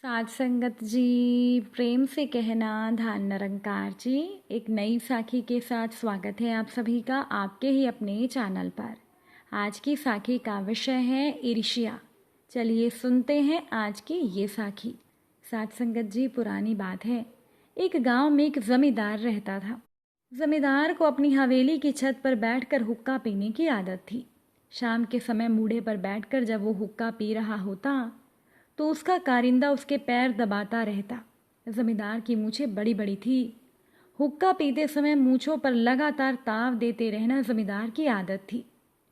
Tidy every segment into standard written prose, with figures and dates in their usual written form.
साध संगत जी, प्रेम से कहना धान निरंकार जी। एक नई साखी के साथ स्वागत है आप सभी का आपके ही अपने चैनल पर। आज की साखी का विषय है ईर्ष्या। चलिए सुनते हैं आज की ये साखी। साध संगत जी, पुरानी बात है, एक गांव में एक जमींदार रहता था। जमींदार को अपनी हवेली की छत पर बैठकर हुक्का पीने की आदत थी। शाम के समय मूढ़े पर बैठकर जब वो हुक्का पी रहा होता तो उसका कारिंदा उसके पैर दबाता रहता। जमींदार की मूछें बड़ी बड़ी थी। हुक्का पीते समय मूछों पर लगातार ताव देते रहना जमींदार की आदत थी।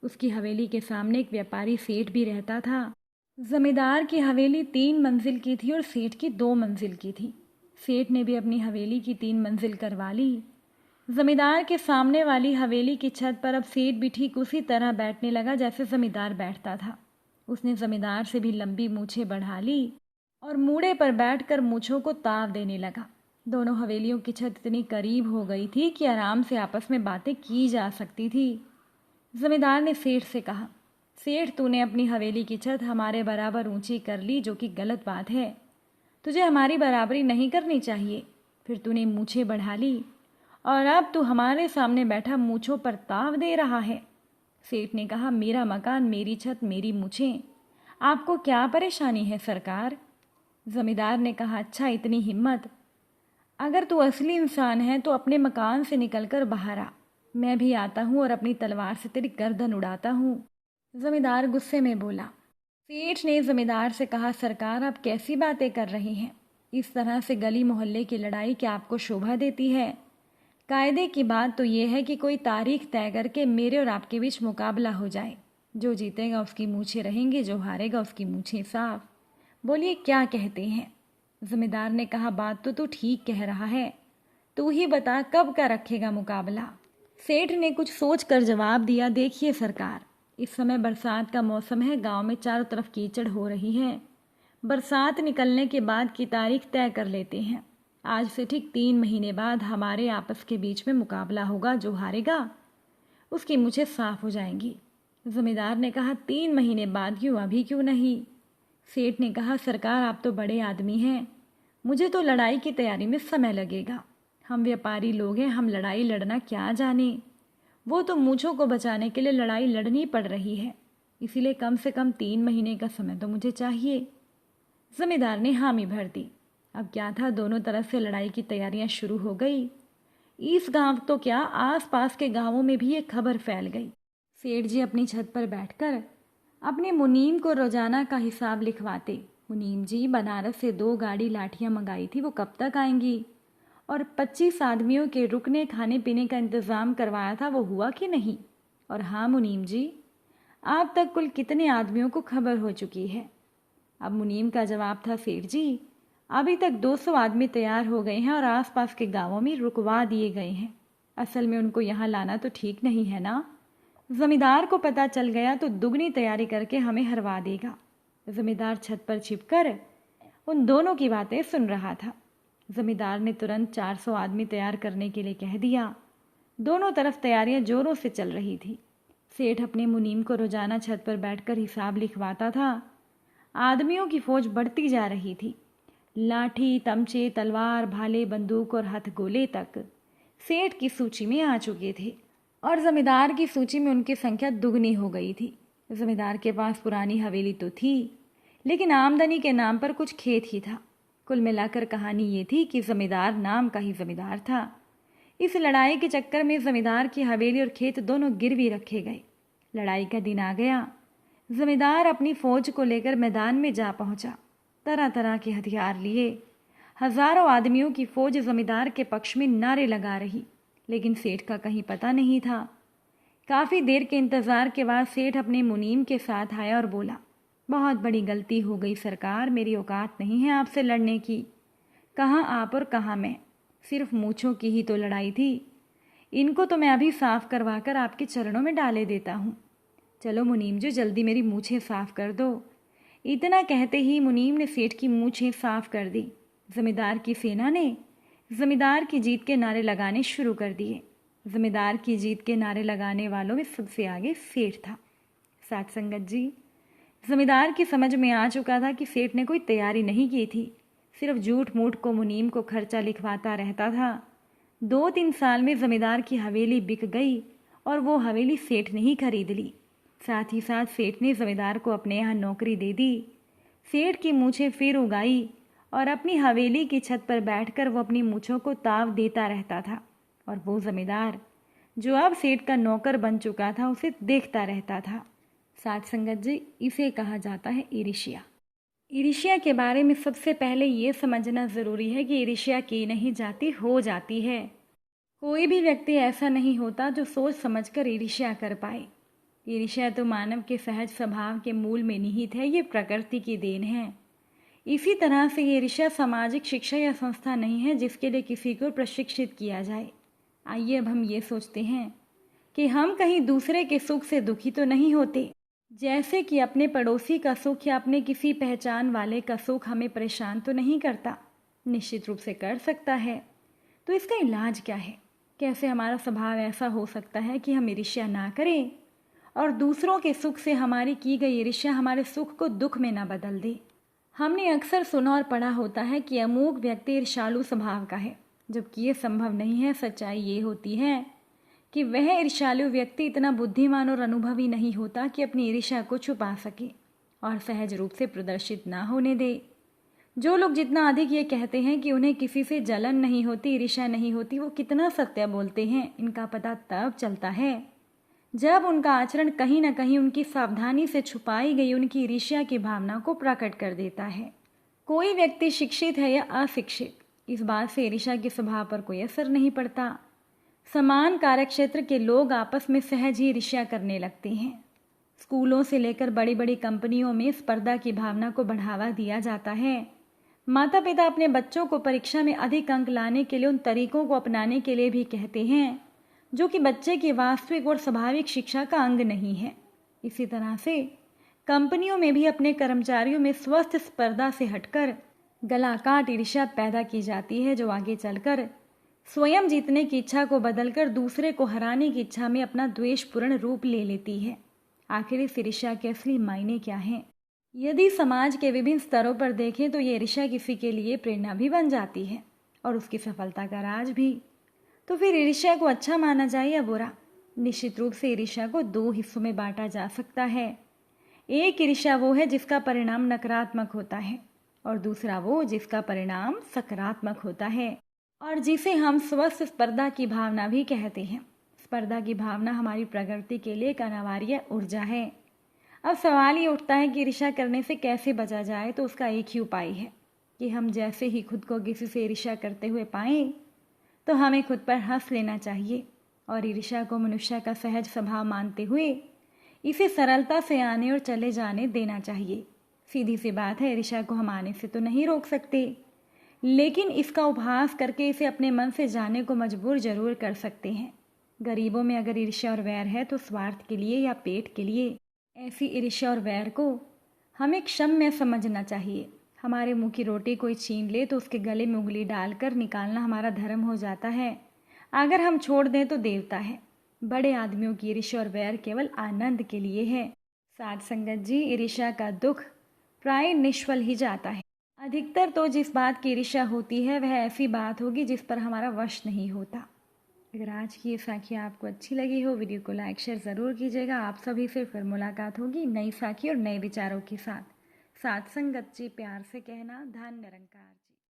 उसकी हवेली के सामने एक व्यापारी सेठ भी रहता था। जमींदार की हवेली 3 मंजिल की थी और सेठ की 2 मंजिल की थी। सेठ ने भी अपनी हवेली की 3 मंजिल करवा ली। जमींदार के सामने वाली हवेली की छत पर अब सेठ भी ठीक उसी तरह बैठने लगा जैसे जमींदार बैठता था। उसने जमींदार से भी लंबी मूछें बढ़ा ली और मूड़े पर बैठकर मूछों को ताव देने लगा। दोनों हवेलियों की छत इतनी करीब हो गई थी कि आराम से आपस में बातें की जा सकती थी। जमींदार ने सेठ से कहा, सेठ, तूने अपनी हवेली की छत हमारे बराबर ऊंची कर ली, जो कि गलत बात है। तुझे हमारी बराबरी नहीं करनी चाहिए। फिर तूने मूछें बढ़ा ली और अब तू हमारे सामने बैठा मूछों पर ताव दे रहा है। सेठ ने कहा, मेरा मकान, मेरी छत, मेरी मूछें, आपको क्या परेशानी है सरकार? जमींदार ने कहा, अच्छा इतनी हिम्मत, अगर तू असली इंसान है तो अपने मकान से निकलकर बाहर आ। मैं भी आता हूँ और अपनी तलवार से तेरी गर्दन उड़ाता हूँ। जमींदार गुस्से में बोला। सेठ ने जमींदार से कहा, सरकार आप कैसी बातें कर रही हैं? इस तरह से गली मोहल्ले की लड़ाई क्या आपको शोभा देती है? कायदे की बात तो ये है कि कोई तारीख तय करके मेरे और आपके बीच मुकाबला हो जाए। जो जीतेगा उसकी मूछें रहेंगी, जो हारेगा उसकी मूछें साफ। बोलिए क्या कहते हैं? जमींदार ने कहा, बात तो तू ठीक कह रहा है, तू ही बता कब का रखेगा मुकाबला? सेठ ने कुछ सोच कर जवाब दिया, देखिए सरकार, इस समय बरसात का मौसम है, गांव में चारों तरफ कीचड़ हो रही है। बरसात निकलने के बाद की तारीख तय कर लेते हैं। आज से ठीक 3 महीने बाद हमारे आपस के बीच में मुकाबला होगा। जो हारेगा उसकी मूछें साफ हो जाएंगी। जमींदार ने कहा, 3 महीने बाद क्यों, अभी क्यों नहीं? सेठ ने कहा, सरकार आप तो बड़े आदमी हैं, मुझे तो लड़ाई की तैयारी में समय लगेगा। हम व्यापारी लोग हैं, हम लड़ाई लड़ना क्या जाने। वो तो मूछों को बचाने के लिए लड़ाई लड़नी पड़ रही है, इसीलिए कम से कम 3 महीने का समय तो मुझे चाहिए। जमींदार ने हामी भर दी। अब क्या था, दोनों तरफ से लड़ाई की तैयारियां शुरू हो गई। इस गांव तो क्या, आसपास के गांवों में भी ये खबर फैल गई। सेठ जी अपनी छत पर बैठकर अपने मुनीम को रोजाना का हिसाब लिखवाते। मुनीम जी, बनारस से 2 गाड़ी लाठियां मंगाई थी, वो कब तक आएंगी? और 25 आदमियों के रुकने खाने पीने का इंतज़ाम करवाया था, वो हुआ कि नहीं? और हाँ मुनीम जी, आप तक कुल कितने आदमियों को खबर हो चुकी है? अब मुनीम का जवाब था, सेठ जी, अभी तक 200 आदमी तैयार हो गए हैं और आसपास के गांवों में रुकवा दिए गए हैं। असल में उनको यहाँ लाना तो ठीक नहीं है ना। जमींदार को पता चल गया तो दुगनी तैयारी करके हमें हरवा देगा। जमींदार छत पर छिपकर उन दोनों की बातें सुन रहा था। जमींदार ने तुरंत 400 आदमी तैयार करने के लिए कह दिया। दोनों तरफ तैयारियां जोरों से चल रही थी। सेठ अपने मुनीम को रोजाना छत पर बैठकर हिसाब लिखवाता था। आदमियों की फौज बढ़ती जा रही थी। लाठी, तमचे, तलवार, भाले, बंदूक और हथगोले तक सेठ की सूची में आ चुके थे और जमींदार की सूची में उनकी संख्या दुगनी हो गई थी। जमींदार के पास पुरानी हवेली तो थी, लेकिन आमदनी के नाम पर कुछ खेत ही था। कुल मिलाकर कहानी ये थी कि जमींदार नाम का ही जमींदार था। इस लड़ाई के चक्कर में जमींदार की हवेली और खेत दोनों गिरवी रखे गए। लड़ाई का दिन आ गया। जमींदार अपनी फौज को लेकर मैदान में जा पहुंचा। तरह तरह के हथियार लिए हजारों आदमियों की फौज जमींदार के पक्ष में नारे लगा रही, लेकिन सेठ का कहीं पता नहीं था। काफ़ी देर के इंतज़ार के बाद सेठ अपने मुनीम के साथ आया और बोला, बहुत बड़ी गलती हो गई सरकार, मेरी औकात नहीं है आपसे लड़ने की। कहाँ आप और कहाँ मैं, सिर्फ मूँछों की ही तो लड़ाई थी। इनको तो मैं अभी साफ करवा कर आपके चरणों में डाले देता हूँ। चलो मुनीम जी, जल्दी मेरी मूँछें साफ कर दो। इतना कहते ही मुनीम ने सेठ की मूछें साफ कर दी। जमींदार की सेना ने जमींदार की जीत के नारे लगाने शुरू कर दिए। जमींदार की जीत के नारे लगाने वालों में सबसे आगे सेठ था। साथ संगत जी, जमींदार की समझ में आ चुका था कि सेठ ने कोई तैयारी नहीं की थी। सिर्फ झूठ मूठ को मुनीम को खर्चा लिखवाता रहता था। 2-3 साल में जमींदार की हवेली बिक गई और वो हवेली सेठ ने ही खरीद ली। साथ ही साथ सेठ ने जमींदार को अपने यहाँ नौकरी दे दी। सेठ की मूछें फिर उगाई और अपनी हवेली की छत पर बैठकर वो अपनी मूछों को ताव देता रहता था और वो जमींदार जो अब सेठ का नौकर बन चुका था उसे देखता रहता था। साथ संगत जी, इसे कहा जाता है ईर्ष्या। ईर्ष्या के बारे में सबसे पहले ये समझना ज़रूरी है कि ईर्ष्या की नहीं जाती, हो जाती है। कोई भी व्यक्ति ऐसा नहीं होता जो सोच समझकर ईर्ष्या कर पाए। ईर्ष्या तो मानव के सहज स्वभाव के मूल में निहित है, ये प्रकृति की देन है। इसी तरह से ईर्ष्या सामाजिक शिक्षा या संस्था नहीं है जिसके लिए किसी को प्रशिक्षित किया जाए। आइए अब हम ये सोचते हैं कि हम कहीं दूसरे के सुख से दुखी तो नहीं होते, जैसे कि अपने पड़ोसी का सुख या अपने किसी पहचान वाले का सुख हमें परेशान तो नहीं करता। निश्चित रूप से कर सकता है। तो इसका इलाज क्या है? कैसे हमारा स्वभाव ऐसा हो सकता है कि हम ईर्ष्या ना करें और दूसरों के सुख से हमारी की गई ईर्ष्या हमारे सुख को दुख में ना बदल दे। हमने अक्सर सुना और पढ़ा होता है कि अमुक व्यक्ति ईर्ष्यालु स्वभाव का है, जबकि ये संभव नहीं है। सच्चाई ये होती है कि वह ईर्ष्यालु व्यक्ति इतना बुद्धिमान और अनुभवी नहीं होता कि अपनी ईर्ष्या को छुपा सके और सहज रूप से प्रदर्शित ना होने दे। जो लोग जितना अधिक ये कहते हैं कि उन्हें किसी से जलन नहीं होती, ईर्ष्या नहीं होती, वो कितना सत्य बोलते हैं इनका पता तब चलता है जब उनका आचरण कहीं ना कहीं उनकी सावधानी से छुपाई गई उनकी ईर्ष्या की भावना को प्रकट कर देता है। कोई व्यक्ति शिक्षित है या अशिक्षित, इस बात से ईर्ष्या के स्वभाव पर कोई असर नहीं पड़ता। समान कार्यक्षेत्र के लोग आपस में सहज ही ईर्ष्या करने लगते हैं। स्कूलों से लेकर बड़ी बड़ी कंपनियों में स्पर्धा की भावना को बढ़ावा दिया जाता है। माता पिता अपने बच्चों को परीक्षा में अधिक अंक लाने के लिए उन तरीकों को अपनाने के लिए भी कहते हैं जो कि बच्चे की वास्तविक और स्वाभाविक शिक्षा का अंग नहीं है। इसी तरह से कंपनियों में भी अपने कर्मचारियों में स्वस्थ स्पर्धा से हटकर गलाकाट ईर्ष्या पैदा की जाती है, जो आगे चलकर स्वयं जीतने की इच्छा को बदलकर दूसरे को हराने की इच्छा में अपना द्वेषपूर्ण रूप ले लेती है। आखिर इस ईर्ष्या के असली मायने क्या हैं? यदि समाज के विभिन्न स्तरों पर देखें तो ये ईर्ष्या किसी के लिए प्रेरणा भी बन जाती है और उसकी सफलता का राज भी। तो फिर ईर्ष्या को अच्छा माना जाए या बुरा? निश्चित रूप से ईर्ष्या को 2 हिस्सों में बांटा जा सकता है। एक ईर्ष्या वो है जिसका परिणाम नकारात्मक होता है और दूसरा वो जिसका परिणाम सकारात्मक होता है और जिसे हम स्वस्थ स्पर्धा की भावना भी कहते हैं। स्पर्धा की भावना हमारी प्रकृति के लिए एक अनिवार्य ऊर्जा है। अब सवाल ये उठता है कि ईर्ष्या करने से कैसे बचा जाए। तो उसका एक ही उपाय है कि हम जैसे ही खुद को किसी से ईर्ष्या करते हुए पाएं तो हमें खुद पर हंस लेना चाहिए और ईर्ष्या को मनुष्य का सहज स्वभाव मानते हुए इसे सरलता से आने और चले जाने देना चाहिए। सीधी सी बात है, ईर्ष्या को हम आने से तो नहीं रोक सकते, लेकिन इसका उपहास करके इसे अपने मन से जाने को मजबूर जरूर कर सकते हैं। गरीबों में अगर ईर्ष्या और वैर है तो स्वार्थ के लिए या पेट के लिए। ऐसी ईर्ष्या और वैर को हमें क्षम्य समझना चाहिए। हमारे मुंह की रोटी कोई छीन ले तो उसके गले में उंगली डालकर निकालना हमारा धर्म हो जाता है। अगर हम छोड़ दें तो देवता है। बड़े आदमियों की ईर्ष्या और वैर केवल आनंद के लिए है। साथ संगत जी, ईर्ष्या का दुख प्राय निष्फल ही जाता है। अधिकतर तो जिस बात की ईर्ष्या होती है वह ऐसी बात होगी जिस पर हमारा वश नहीं होता। अगर आज की ये साखी आपको अच्छी लगी हो, वीडियो को लाइक शेयर ज़रूर कीजिएगा। आप सभी से फिर मुलाकात होगी नई साखी और नए विचारों के साथ। साथ संगत जी, प्यार से कहना, धन निरंकार जी।